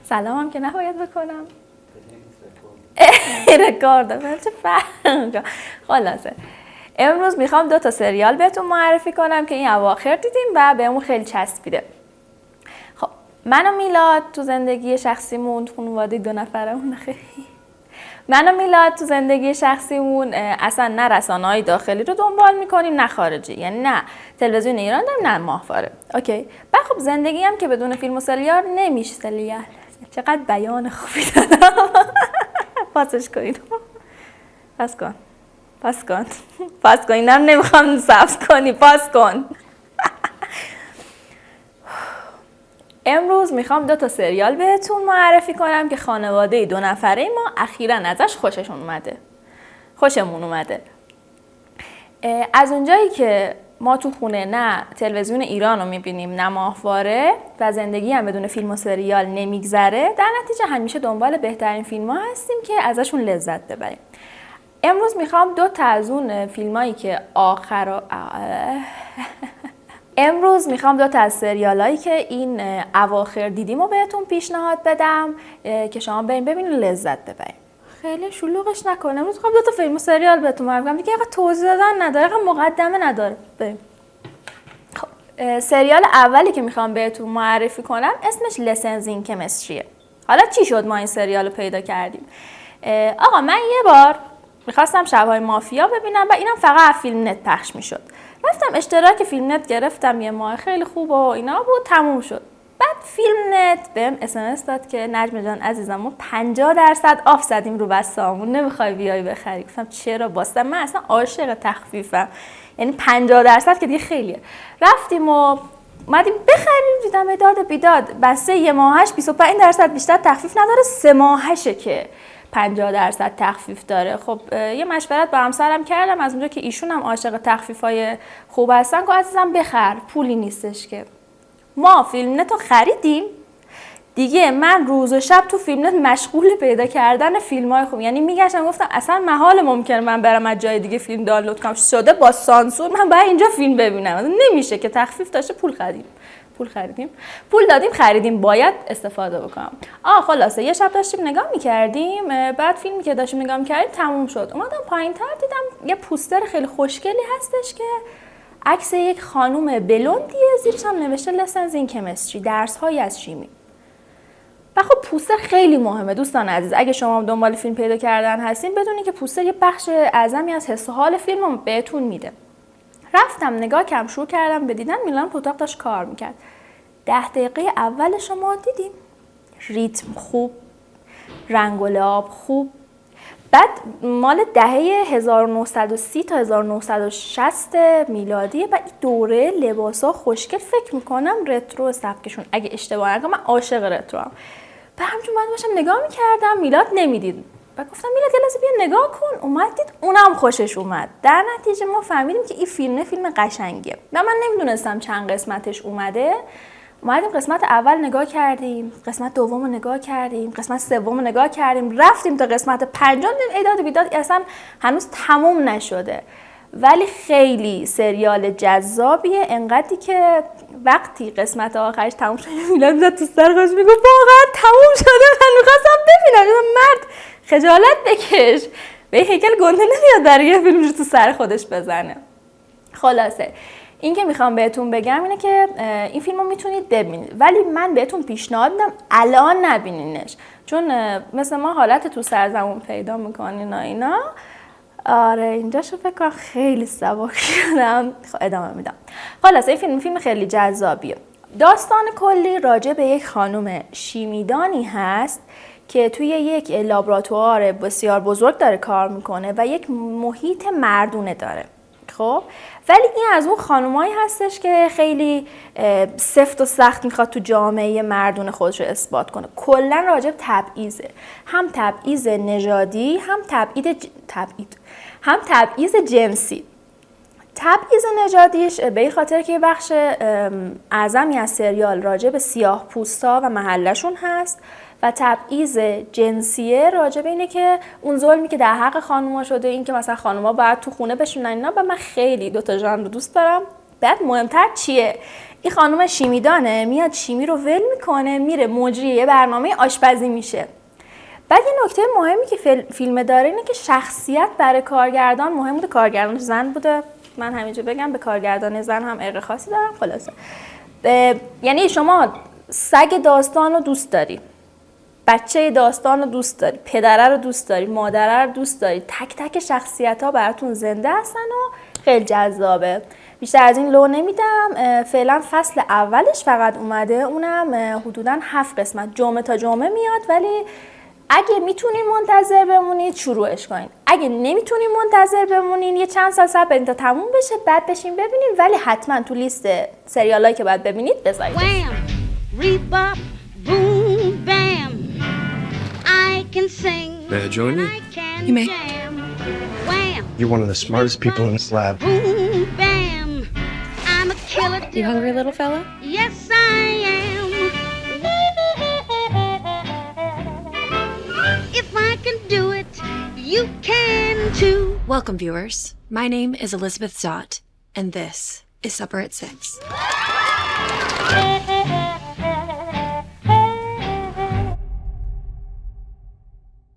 سلام هم که نباید بکنم. رکورد چه فرق. خلاصه امروز میخوام 2 تا سریال بهتون معرفی کنم که این اواخر دیدیم و بهمون خیلی چسبیده. خب من و میلاد تو زندگی شخصیمون، خانواده 2 نفرمون، من و میلاد تو زندگی شخصیمون اصلا نه رسانه‌های داخلی رو دنبال میکنیم نه خارجی، یعنی نه تلویزیون ایران داریم نه ماهواره. اوکی. بعد خب زندگی هم که بدون فیلم و سریال نمیشه. چقدر بیان خوبی دادم. پاسش کنید. پاس کن. اینم نمیخوام ثبت کنی. پاس کن. امروز میخوام 2 تا سریال بهتون معرفی کنم که خانواده 2 نفره ما اخیراً ازش خوشمون اومده. از اونجایی که ما تو خونه نه تلویزیون ایران رو میبینیم نه ماهواره و زندگی هم بدون فیلم و سریال نمیگذره، در نتیجه همیشه دنبال بهترین فیلم ها هستیم که ازشون لذت ببریم. امروز میخوام 2 تا از اون فیلمایی که امروز میخوام 2 تا از سریالایی که این اواخر دیدیم رو بهتون پیشنهاد بدم که شما بریم ببینید لذت ببرید. خیلی شلوغش نکنم. امروز میخوام 2 تا فیلم و سریال بهتون معرفی کنم. دیگه توضیح دادن نداره، مقدمه نداره. بریم. خب سریال اولی که میخوام بهتون معرفی کنم اسمش لسنز این کمستریه. حالا چی شد ما این سریال رو پیدا کردیم؟ آقا من یه بار میخواستم شب‌های مافیا ببینم و اینم فقط فیلم نت پخش میشد. رفتم اشتراک فیلم نت گرفتم، یه ماه خیلی خوب و اینا بود، تموم شد. بعد فیلم نت بهم SMS داد که نجمه جان عزیزم ما 50% آف زدیم رو بسته‌هامون، نمیخوای بیای بخری؟ گفتم چرا؟ باستم من اصلا عاشق تخفیفم، یعنی 50% که دیگه خیلیه. رفتیم و اومدیم بخریم، دیدم داد بیداد بسته یه ماهش 25% بیشتر تخفیف نداره، 3 ماهشه که 50% تخفیف داره. خب یه مشورت با همسرم کردم، از اونجا که ایشون هم عاشق تخفیفای خوب هستن که عزیزم بخر، پولی نیستش که. ما فیلم نت رو خریدیم دیگه. من روز و شب تو فیلم نت مشغول پیدا کردن فیلم‌های خوب، یعنی میگشتم گفتم اصلا محال ممکنه من برم از جای دیگه فیلم دانلود کنم، شده با سانسور من باید اینجا فیلم ببینم، نمیشه که تخفیف داشته. پول دادیم خریدیم، باید استفاده بکنم. خلاصه یه شب داشتیم نگاه می‌کردیم، بعد فیلمی که داشتیم نگاه می‌کردیم تموم شد. اومدم پایین‌تر دیدم یه پوستر خیلی خوشگلی هستش که عکس یک خانم بلوندیه، زیرش هم نوشته لسنز این کمستری، درس‌هایی از شیمی. و خب پوستر خیلی مهمه دوستان عزیز. اگه شما دنبال فیلم پیدا کردن هستین بدونید که پوستر یه بخش اعظمی از حس و حال فیلم رو بهتون میده. رفتم نگاه کردم، شروع کردم به دیدن. میلان تو اتاق داشت کار میکرد. 10 دقیقه اول شما دیدیم ریتم خوب، رنگ و لعاب خوب. بعد مال دهه 1930 تا 1960 میلادی و این دوره لباسا خوشگل، فکر میکنم رترو سبکشون اگه اشتباه نکنم. من عاشق رترو ام. و همچون من داشتم نگاه میکردم، میلاد نمیدید و گفتم میلاد یه لحظه بیا نگاه کن. اومد دید، اونم خوشش اومد. در نتیجه ما فهمیدیم که این فیلم قشنگیه و من نمیدونستم چند قسمتش اومده. اومدیم قسمت اول نگاه کردیم، قسمت دوم نگاه کردیم، قسمت سوم نگاه کردیم، رفتیم تا قسمت 5 دیدیم ایداد بیداد اصلا هنوز تموم نشده، ولی خیلی سریال جذابیه. انقدری که وقتی قسمت آخرش تموم شد میلاد زد تو سر خودش میگه واقعا تموم شده، من می‌خواستم ببینم. مرد خجالت بکش، به هیکل گنده نمیاد برای یه فیلم رو تو سر خودش بزنه. خلاصه این که میخوام بهتون بگم اینه که این فیلم رو میتونید ببینید، ولی من بهتون پیشنهاد میدم الان نبینینش، چون مثل ما حالت تو سرزمون پیدا میکنین اینا. آره اینجاشو فکر کنم خیلی سبک شدم. ادامه میدم. خلاصه این فیلم خیلی جذابیه. داستان کلی راجع به یک خانم شیمیدانی هست که توی یک لابراتوار بسیار بزرگ داره کار میکنه و یک محیط مردونه داره. خب ولی این از اون خانومایی هستش که خیلی سفت و سخت میخواد تو جامعه مردون خودش رو اثبات کنه. کلا راجع به تبعیضه، هم تبعیض نژادی، هم تبعیض جنسی. تبعیض نژادیش به این خاطر که یه بخش اعظمی از سریال راجع به سیاه پوستا و محلشون هست و تبعیض جنسیه راجع به اینه که اون ظلمی که در حق خانوما شده، این که مثلا خانوما باید تو خونه بشونن اینا. و من خیلی 2 تا ژانر رو دوست دارم، بعد مهمتر چیه؟ این خانم شیمیدانه میاد شیمی رو ول میکنه میره مجری یه برنامه آشپزی میشه. بعد یه نکته مهمی که فیلم داره اینه که شخصیت برای کارگردان مهم بوده. کارگردان زن بوده. من همینجا بگم به کارگردان زن هم عشق خاصی دارم. خلاصه یعنی شما سگ داستان رو دوست داری، بچه داستان رو دوست داری، پدره رو دوست داری، مادره رو دوست داری، تک تک شخصیت ها براتون زنده هستن و خیلی جذابه. بیشتر از این لو نمیدم. فعلا فصل اولش فقط اومده، اونم حدوداً 7 قسمت، جمعه تا جمعه میاد، ولی اگه میتونین منتظر بمونید شروعش کنین، اگه نمیتونین منتظر بمونین یه چند سال صبر کنین تا تموم بشه بعد بشین ببینین، ولی حتما تو لیست سریالایی که باید ببینید بذارید. May I join you? You may. You're one of the smartest people in this lab. You hungry, little fella? Yes, I am. If I can do it, you can too. Welcome, viewers. My name is Elizabeth Zott, and this is Supper at 6.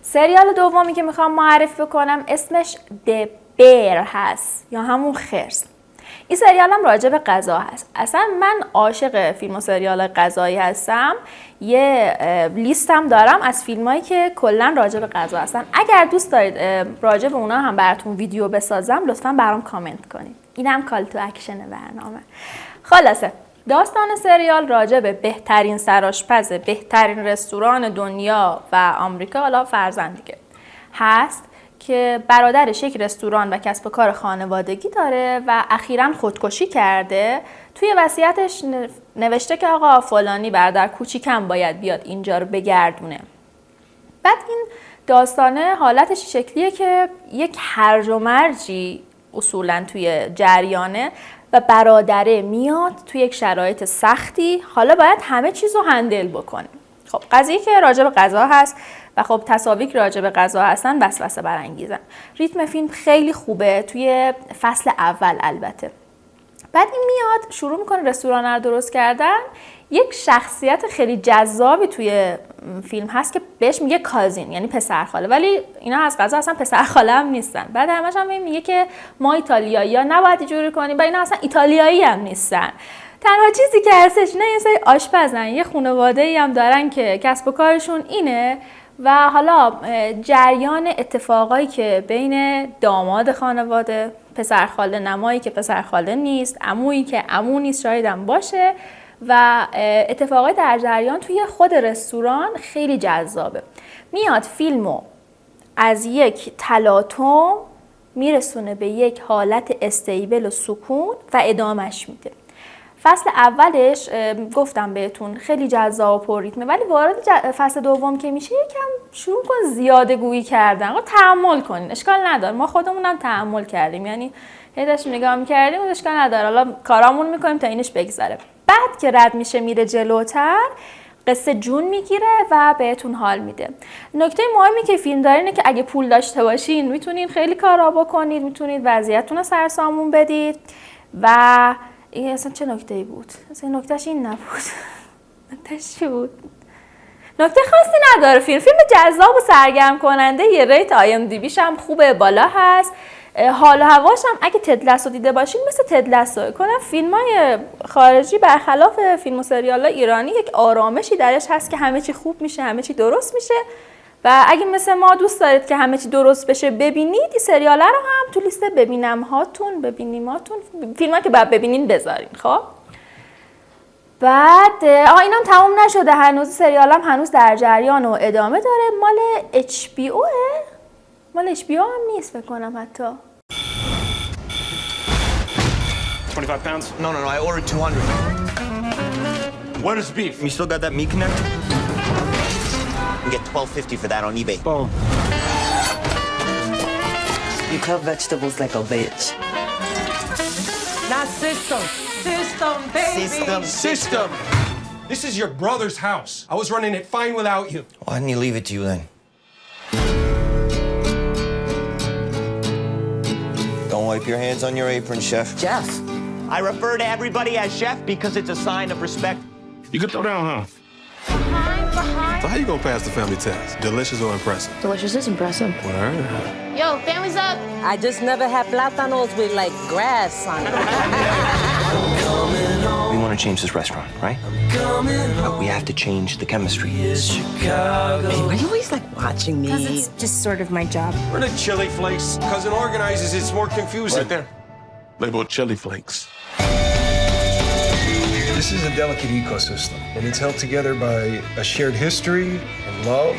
سریال دومی که میخوام معرفی بکنم اسمش The Bear هست یا همون خرس. این سریال هم راجع به غذا هست. اصلا من عاشق فیلم و سریال غذایی هستم. یه لیستم دارم از فیلمایی که کلا راجع به غذا هستن. اگر دوست دارید راجع به اونا هم براتون ویدیو بسازم لطفاً برام کامنت کنید. اینم کال تو اکشن برنامه. خلاصه داستان سریال راجع به بهترین سرآشپز بهترین رستوران دنیا و آمریکا، حالا فرضاً دیگه، هست که برادرش یک رستوران و کسب و کار خانوادگی داره و اخیراً خودکشی کرده. توی وصیتش نوشته که آقا فلانی برادر کوچیکم باید بیاد اینجا رو بگردونه. بعد این داستانه حالتش شکلیه که یک هرج و مرجی اصولاً توی جریانه و برادره میاد توی یک شرایط سختی، حالا باید همه چیز رو هندل بکنه. خب قضیه که راجع به غذا هست و خب تصاویر که راجع به غذا هستن وسوسه برانگیزن. ریتم فیلم خیلی خوبه توی فصل اول البته. بعد این میاد شروع میکنه رستوران رو درست کردن. یک شخصیت خیلی جذابی توی فیلم هست که بهش میگه کازین، یعنی پسرخاله، ولی اینا از قضا اصلا پسرخاله هم نیستن. بعد همش هم میگه که ما ایتالیایی‌ها نباید اینجوری کنیم و اینا اصلا ایتالیایی هم نیستن. تنها چیزی که هستش نه یه سری آشپزن، یه خانواده‌ای هم دارن که کسب و کارشون اینه و حالا جریان اتفاقایی که بین داماد خانواده، پسرخاله نمایی که پسرخاله نیست، عمویی که عمو نیست شاید هم باشه و اتفاقای در جریان توی خود رستوران خیلی جذابه. میاد فیلمو از یک تلاطم میرسونه به یک حالت استیبل و سکون و ادامش میده. فصل اولش گفتم بهتون خیلی جذاب و پر ریتمه، ولی وارد فصل دوم که میشه یکم شروع کن زیاده گویی کردن. تحمل کنین، اشکال نداره، ما خودمونم تحمل کردیم، یعنی هی داشتیم نگاه میکردیم و اشکال نداره، حالا کارامون میکنیم تا اینش بگذره. بعد که رد میشه میره جلوتر قصه جون میگیره و بهتون حال میده. نکته مهمی که فیلم داره اینه که اگه پول داشته باشین میتونین خیلی کارا بکنید، میتونید وضعیتتون رو سرسامون بدید و این اصلا چه نکته‌ای بود؟ اصلا نکتهش این نبود. نکتهش چی بود؟ نکته خاصی نداره فیلم جذاب و سرگرم کننده. یه ریت IMDbش هم خوبه، بالا هست. حال و هواش هم اگه تد لاسو دیده باشین مثل تد لاسو کنم. فیلم‌های خارجی برخلاف فیلم و سریال‌های ایرانی یک آرامشی درش هست که همه چی خوب میشه، همه چی درست میشه و اگه مثل ما دوست دارید که همه چی درست بشه ببینید، این سریاله رو هم تو لیست ببینیماتون فیلم‌ها که باید ببینین بذارین. خب بعد اینم تموم نشده هنوز، سریالم هنوز در جریان و ادامه داره. مال HBO مال HBO هم نیست فکر کنم حتی. 25 pounds? No, I ordered 200. Where's beef? You still got that meat connect? You get $12.50 for that on eBay. Boom. You cut vegetables like a bitch. Not system. System, baby. System. This is your brother's house. I was running it fine without you. Why didn't he leave it to you then? Don't wipe your hands on your apron, chef. Jeff, I refer to everybody as chef because it's a sign of respect. You could throw down, huh? So how you gonna pass the family test? Delicious or impressive? Delicious is impressive. Word. Yo, family's up. I just never had plátanos with like grass on it. We want to change this restaurant, right? But we have to change the chemistry. Babe, why are you always like watching me? Because it's just sort of my job. We're the chili flakes. Cousin organizes, it's more confusing. Right there. Labeled chili flakes. This is a delicate ecosystem, and it's held together by a shared history and love.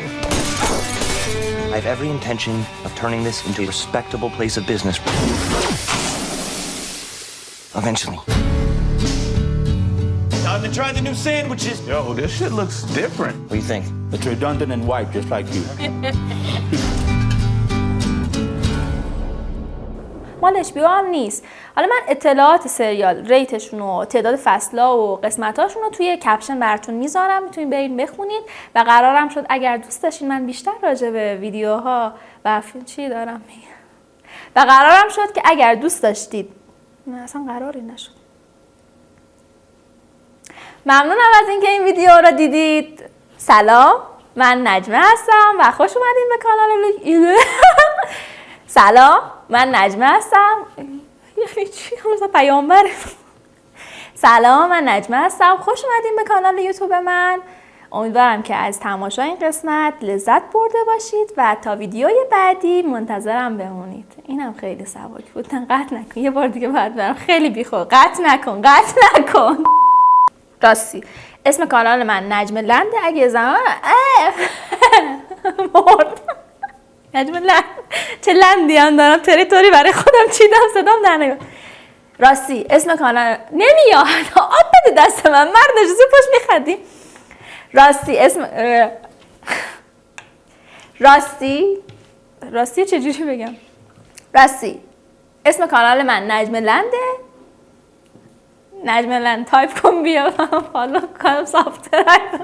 I have every intention of turning this into a respectable place of business. Eventually. Time to try the new sandwiches. Yo, this shit looks different. What do you think? It's redundant and white, just like you. مال HBO هم نیست. حالا من اطلاعات سریال، ریتشون و تعداد فصل‌ها و قسمت‌هاشون رو توی کپشن براتون میذارم، میتونید برید بخونید و قرارم شد اگر دوست داشتین من بیشتر راجع به ویدیوها و چی دارم میگم. و قرارم شد که اگر دوست داشتید، نه اصلا قراری نشد. ممنونم از اینکه این ویدیو رو دیدید. سلام، من نجمه هستم و خوش اومدین به کانال سلام، من نجمه هستم. یعنی چی؟ مثلا پیامبره. سلام، من نجمه هستم. خوش اومدین به کانال یوتیوب من. امیدوارم که از تماشای این قسمت لذت برده باشید و تا ویدیوی بعدی منتظرم بمونید. اینم خیلی سبک بود. قطع نکن. یه بار دیگه باید برم. خیلی بیخود. قطع نکن. راستی اسم کانال من نجم لنده. اگه زمان مرد نجم لند. چه لندی هم دارم، تریتوری برای خودم چیدم، صدام در نمیاد. راستی اسم کانال نمیاد. آب بده دست من، مرد نشسته پشت میخندی. راستی چجوری بگم؟ راستی اسم کانال من نجم لنده. نجم لند تایپ کن بیا فالو کنم، سابسکرایب